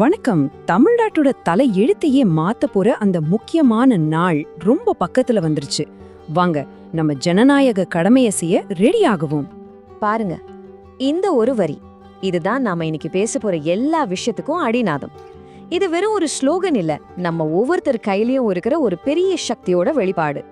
வணக்கம். தமிழ்நாட்டோட தலை எழுத்தையே மாத்த போற அந்த முக்கியமான நாள் ரொம்ப பக்கத்துல வந்துருச்சு. வாங்க, நம்ம ஜனநாயக கடமையை செய்ய ரெடி ஆகுவோம். பாருங்க, இந்த ஒரு வரி இதுதான் நாம இன்னைக்கு பேச போற எல்லா விஷயத்துக்கும் அடிநாதம். இது வெறும் ஒரு ஸ்லோகன் இல்ல, நம்ம ஒவ்வொருத்தர் கையிலயும் இருக்கிற ஒரு பெரிய சக்தியோட வெளிப்பாடு.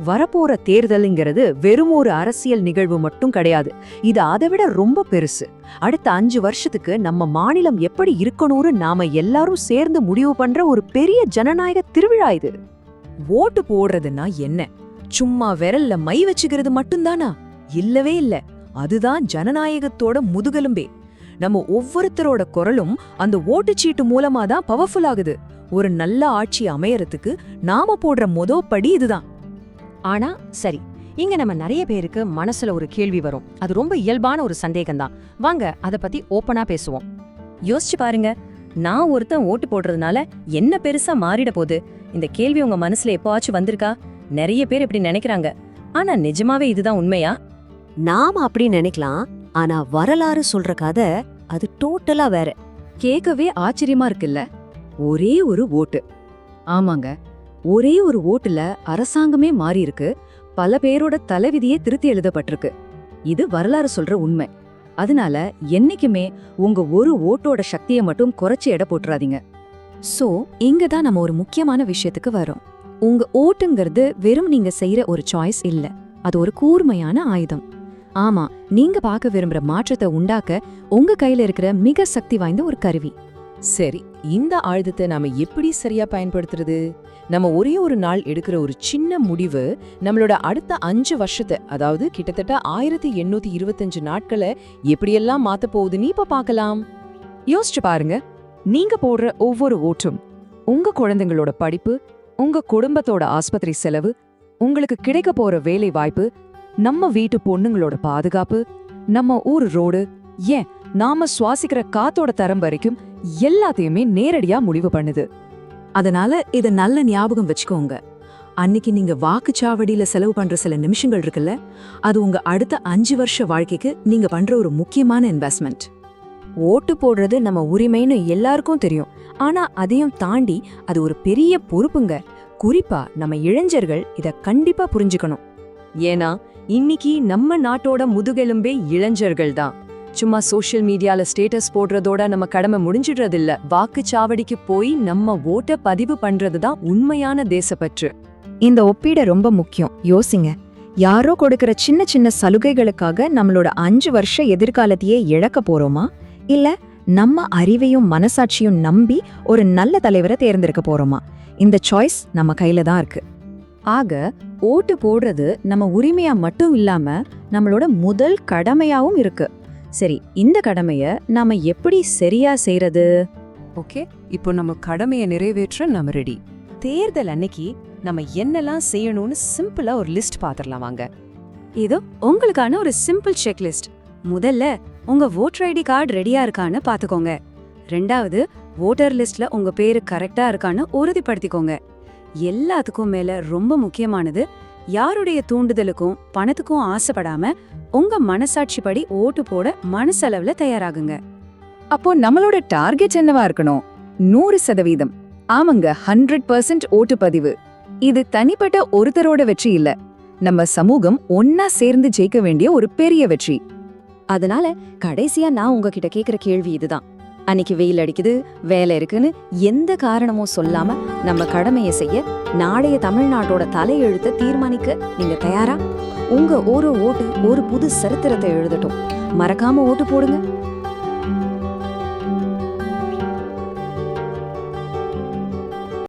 வரப்போற தேர்தலுங்கிறது வெறும் ஒரு அரசியல் நிகழ்வு மட்டும் கிடையாது. இது அதை விட ரொம்ப பெருசு. அடுத்த 5 வருஷத்துக்கு நம்ம மாநிலம் எப்படி இருக்கணும்னு நாம எல்லாரும் சேர்ந்து முடிவு பண்ற ஒரு பெரிய ஜனநாயக திருவிழா இது. ஓட்டு போடுறதுன்னா என்ன? சும்மா விரல்ல மை வச்சுக்கிறது மட்டும்தானா? இல்லவே இல்ல. அதுதான் ஜனநாயகத்தோட முதுகெலும்பே. நம்ம ஒவ்வொருத்தரோட குரலும் அந்த ஓட்டுச்சீட்டு மூலமா தான் பவர்ஃபுல் ஆகுது. ஒரு நல்ல ஆட்சி அமையறதுக்கு நாம போடுற படி இதுதான். ஆனா சரி, இங்க நம்ம நிறைய பேருக்கு மனசுல ஒரு கேள்வி வரும். அது ரொம்ப இயல்பான ஒரு சந்தேகம்தான். வாங்க அத பத்தி ஓப்பனா பேசுவோம். யோசிச்சு பாருங்க, நான் ஒருத்தன் ஓட்டு போடுறதுனால என்ன பெருசா மாறிட போகுது? இந்த கேள்வி உங்க மனசுல எப்பவாச்சும் வந்திருக்கா? நிறைய பேர் இப்படி நினைக்கிறாங்க. ஆனா நிஜமாவே இதுதான் உண்மையா? நாம அப்படி நினைக்கலாம். ஆனா வரலாறு சொல்ற கதை அது டோட்டலா வேற. கேட்கவே ஆச்சரியமா இருக்குல்ல? ஒரே ஒரு ஓட்டு. ஆமாங்க, ஒரே ஒரு ஓட்டுல அரசாங்கமே மாறி இருக்கு. பல பேரோட தலைவிதியே திருத்தி எழுதப்பட்டிருக்கு. இது வரலாறு சொல்ற உண்மை. அதனால என்னைக்குமே உங்க ஒரு ஓட்டோட சக்தியை மட்டும் குறைச்சு எடை போட்டுறாதீங்க. சோ இங்கதான் நம்ம ஒரு முக்கியமான விஷயத்துக்கு வரோம். உங்க ஓட்டுங்கிறது வெறும் நீங்க செய்யற ஒரு சாய்ஸ் இல்ல, அது ஒரு கூர்மையான ஆயுதம். ஆமா, நீங்க பார்க்க விரும்புற மாற்றத்தை உண்டாக்க உங்க கையில இருக்கிற மிக சக்தி வாய்ந்த ஒரு கருவி. சரி, இந்த ஆயுதத்தை நாம எப்படி சரியா பயன்படுத்துறது? நம்ம ஒரே ஒரு நாள் எடுக்கிற ஒரு சின்ன முடிவு நம்மளோட அடுத்த 5 வருஷத்தை, அதாவது கிட்டத்தட்ட 1825 நாட்களை எப்படியெல்லாம் மாத்த போகுதுன்னு இப்ப பார்க்கலாம். யோசிச்சு பாருங்க, நீங்க போடுற ஒவ்வொரு ஓட்டும் உங்க குழந்தைங்களோட படிப்பு, உங்க குடும்பத்தோட ஆஸ்பத்திரி செலவு, உங்களுக்கு கிடைக்க போற வேலை வாய்ப்பு, நம்ம வீட்டு பொண்ணுங்களோட பாதுகாப்பு, நம்ம ஊர் ரோடு, ஏன் நாம சுவாசிக்கிற காத்தோட தரம் வரைக்கும் எல்லாத்தையுமே நேரடியா முடிவு பண்ணுது. அதனால இத நல்ல ஞாபகம் வச்சுக்கோங்க. அன்னைக்கு நீங்க வாக்குச்சாவடியில செலவு பண்ற சில நிமிஷங்கள் இருக்குல்ல, அது உங்க அடுத்த 5 வருஷ வாழ்க்கைக்கு நீங்க பண்ற ஒரு முக்கியமான இன்வெஸ்ட்மெண்ட். ஓட்டு போடுறது நம்ம உரிமைன்னு எல்லாருக்கும் தெரியும். ஆனா அதையும் தாண்டி அது ஒரு பெரிய பொறுப்புங்க. குறிப்பா நம்ம இளைஞர்கள் இத கண்டிப்பா புரிஞ்சுக்கணும். ஏன்னா இன்னைக்கு நம்ம நாட்டோட முதுகெலும்பே இளைஞர்கள் தான். சும்மா சோஷியல் மீடியால ஸ்டேட்டஸ் போடுறதோட நம்ம கடமை முடிஞ்சிடுறதில்ல. வாக்குச்சாவடிக்கு போய் நம்ம ஓட்ட பதிவு பண்றதுதான் உண்மையான தேசப்பற்று. இந்த ஒப்பீடு ரொம்ப முக்கியம். யோசிங்க, யாரோ கொடுக்கிற சின்ன சின்ன சலுகைகளுக்காக நம்மளோட 5 வருஷ எதிர்காலத்தையே இழக்க போறோமா, இல்ல நம்ம அறிவையும் மனசாட்சியும் நம்பி ஒரு நல்ல தலைவரை தேர்ந்தெடுக்க போறோமா? இந்த சாய்ஸ் நம்ம கையில தான் இருக்கு. ஆக ஓட்டு போடுறது நம்ம உரிமையா மட்டும் இல்லாம நம்மளோட முதல் கடமையாவும் இருக்கு. சரி, இந்த கடமைய நாம எப்படி சரியா செய்யறது? ஓகே, இப்போ நம்ம கடமையை நிறைவேற்ற நம்ம ரெடி. தேர்தல் அன்னைக்கு நம்ம என்னெல்லாம் செய்யணும்னு சிம்பிளா ஒரு லிஸ்ட் பாத்திரலாம் வாங்க. இதோ உங்களுக்கான ஒரு சிம்பிள் செக்லிஸ்ட். முதல்ல உங்க ஓட்டர் ஐடி கார்டு ரெடியா இருக்கான்னு பாத்துக்கோங்க. 2வது, ஓட்டர் லிஸ்ட்ல உங்க பேரு கரெக்டா இருக்கான்னு உறுதிப்படுத்திக்கோங்க. எல்லாத்துக்கும் மேல ரொம்ப முக்கியமானது, யாருடைய தூண்டுதலுக்கும் பணத்துக்கும் ஆசைப்படாம உங்க மனசாட்சி படி ஓட்டு போட மனசளவுல தயாராகுங்க. அப்போ நம்மளோட டார்கெட் என்னவா இருக்கணும்? 100%. ஆமாங்க, 100% ஓட்டுப்பதிவு. இது தனிப்பட்ட ஒருத்தரோட வெற்றி இல்ல, நம்ம சமூகம் ஒன்னா சேர்ந்து ஜெயிக்க வேண்டிய ஒரு பெரிய வெற்றி. அதனால கடைசியா நான் உங்ககிட்ட கேக்குற கேள்வி இதுதான். அன்னைக்கு வெயில் அடிக்குது, வேலை இருக்குன்னு எந்த காரணமும் சொல்லாம நம்ம கடமையை செய்ய, நாளைய தமிழ்நாட்டோட தலையெழுத்தை தீர்மானிக்க நீங்க தயாரா? உங்க ஒரு ஓட்டு ஒரு புது சரித்திரத்தை எழுதட்டும். மறக்காம ஓட்டு போடுங்க.